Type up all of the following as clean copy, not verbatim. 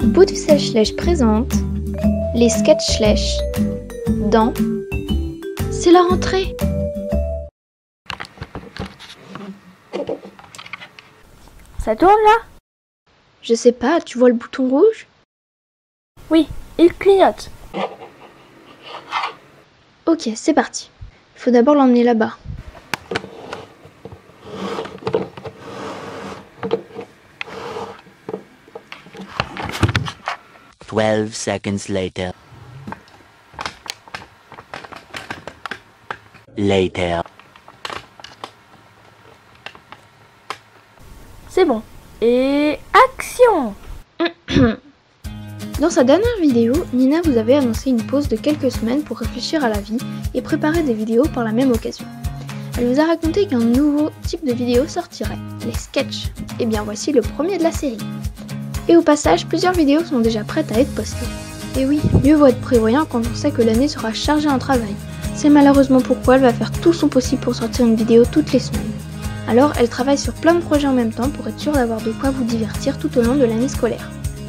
Bootselschlech présente les Sketchlech dans C'est la rentrée. Ça tourne là? Je sais pas, tu vois le bouton rouge? Oui, il clignote. Ok, c'est parti. Il faut d'abord l'emmener là-bas. Twelve seconds later. C'est bon. Et action! Dans sa dernière vidéo, Nina vous avait annoncé une pause de quelques semaines pour réfléchir à la vie et préparer des vidéos par la même occasion. Elle vous a raconté qu'un nouveau type de vidéo sortirait, les sketchs. Et bien voici le premier de la série. Et au passage, plusieurs vidéos sont déjà prêtes à être postées. Et oui, mieux vaut être prévoyant quand on sait que l'année sera chargée en travail. C'est malheureusement pourquoi elle va faire tout son possible pour sortir une vidéo toutes les semaines. Alors elle travaille sur plein de projets en même temps pour être sûre d'avoir de quoi vous divertir tout au long de l'année scolaire.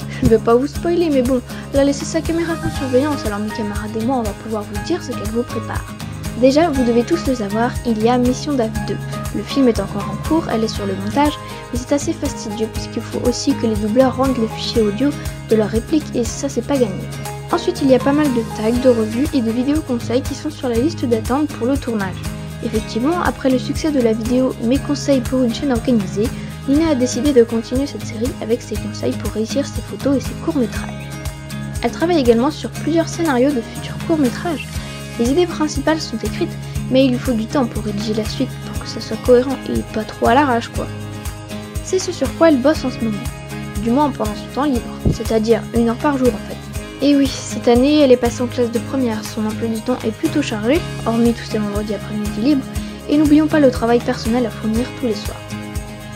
Je ne veux pas vous spoiler, mais bon, elle a laissé sa caméra sous surveillance, alors mes camarades et moi on va pouvoir vous dire ce qu'elle vous prépare. Déjà, vous devez tous le savoir, il y a Mission Dave 2. Le film est encore en cours, elle est sur le montage, mais c'est assez fastidieux puisqu'il faut aussi que les doubleurs rendent les fichiers audio de leurs répliques et ça c'est pas gagné. Ensuite, il y a pas mal de tags, de revues et de vidéos conseils qui sont sur la liste d'attente pour le tournage. Effectivement, après le succès de la vidéo Mes conseils pour une chaîne organisée, Nina a décidé de continuer cette série avec ses conseils pour réussir ses photos et ses courts-métrages. Elle travaille également sur plusieurs scénarios de futurs courts-métrages. Les idées principales sont écrites, mais il lui faut du temps pour rédiger la suite pour que ça soit cohérent et pas trop à l'arrache quoi. C'est ce sur quoi elle bosse en ce moment, du moins pendant son temps libre, c'est-à-dire 1 heure par jour en fait. Et oui, cette année elle est passée en classe de première, son emploi du temps est plutôt chargé, hormis tous ces vendredis après-midi libres, et n'oublions pas le travail personnel à fournir tous les soirs.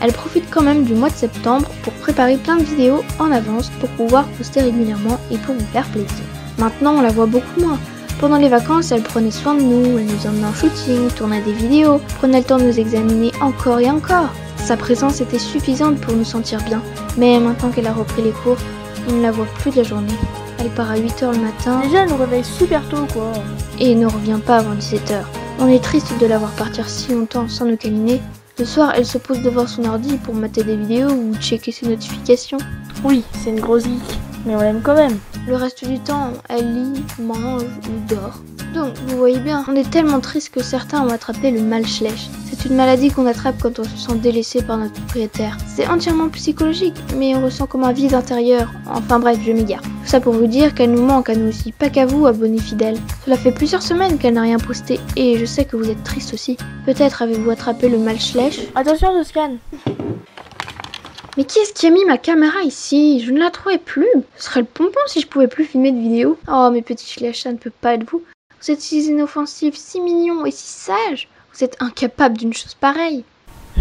Elle profite quand même du mois de septembre pour préparer plein de vidéos en avance pour pouvoir poster régulièrement et pour vous faire plaisir. Maintenant on la voit beaucoup moins. Pendant les vacances, elle prenait soin de nous, elle nous emmenait en shooting, tournait des vidéos, prenait le temps de nous examiner encore et encore. Sa présence était suffisante pour nous sentir bien, mais maintenant qu'elle a repris les cours, on ne la voit plus de la journée. Elle part à 8h le matin. Déjà, elle nous réveille super tôt quoi. Et ne revient pas avant 17h. On est triste de la voir partir si longtemps sans nous câliner. Le soir, elle se pose devant son ordi pour mater des vidéos ou checker ses notifications. Oui, c'est une grosse geek, mais on l'aime quand même. Le reste du temps, elle lit, mange ou dort. Donc, vous voyez bien, on est tellement triste que certains ont attrapé le Malschlech. C'est une maladie qu'on attrape quand on se sent délaissé par notre propriétaire. C'est entièrement psychologique, mais on ressent comme un vide intérieur. Enfin bref, je m'égare. Tout ça pour vous dire qu'elle nous manque à nous aussi, pas qu'à vous, abonnés fidèles. Cela fait plusieurs semaines qu'elle n'a rien posté, et je sais que vous êtes triste aussi. Peut-être avez-vous attrapé le Malschlech. Attention de scan. Mais qui est-ce qui a mis ma caméra ici? Je ne la trouvais plus. Ce serait le pompon si je pouvais plus filmer de vidéos. Oh, mes petits Schlech, ça ne peut pas être vous. Vous êtes si inoffensifs, si mignons et si sages. Vous êtes incapables d'une chose pareille.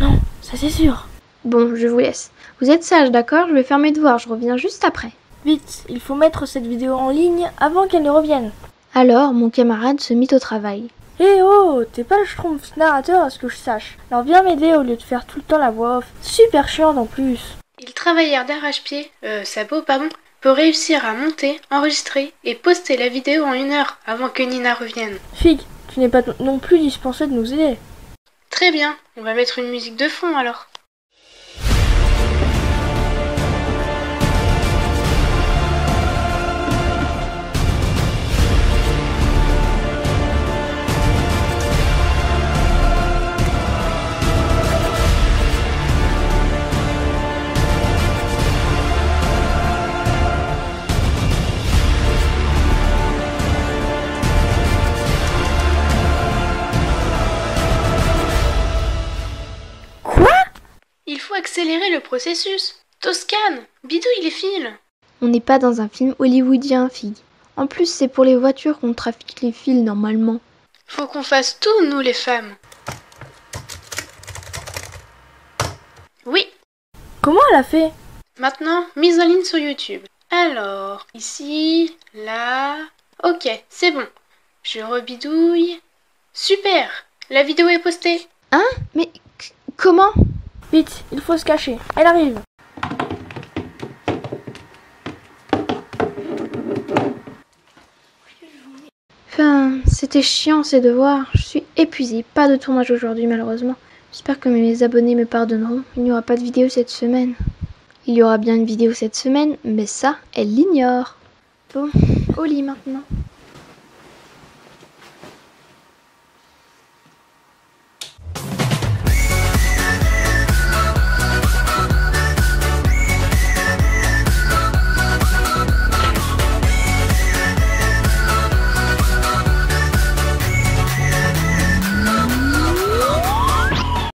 Non, ça c'est sûr. Bon, je vous laisse. Vous êtes sages, d'accord? Je vais faire mes devoirs, je reviens juste après. Vite, il faut mettre cette vidéo en ligne avant qu'elle ne revienne. Alors, mon camarade se mit au travail. Eh oh, t'es pas le schtroumpf narrateur à ce que je sache. Alors viens m'aider au lieu de faire tout le temps la voix off. Super chiant en plus. Ils travaillèrent d'arrache-pied, sabot pardon, pour réussir à monter, enregistrer et poster la vidéo en 1 heure avant que Nina revienne. Fig, tu n'es pas non plus dispensé de nous aider. Très bien, on va mettre une musique de fond alors. Il faut accélérer le processus. Toscane, bidouille les fils. On n'est pas dans un film hollywoodien, fille. En plus, c'est pour les voitures qu'on trafique les fils normalement. Faut qu'on fasse tout, nous les femmes. Oui. Comment elle a fait? Maintenant, mise en ligne sur YouTube. Alors, ici, là... Ok, c'est bon. Je rebidouille. Super, la vidéo est postée. Hein? Mais comment? Vite, il faut se cacher. Elle arrive. c'était chiant ces devoirs. Je suis épuisée. Pas de tournage aujourd'hui malheureusement. J'espère que mes abonnés me pardonneront. Il n'y aura pas de vidéo cette semaine. Il y aura bien une vidéo cette semaine, mais ça, elle l'ignore. Bon, au lit maintenant.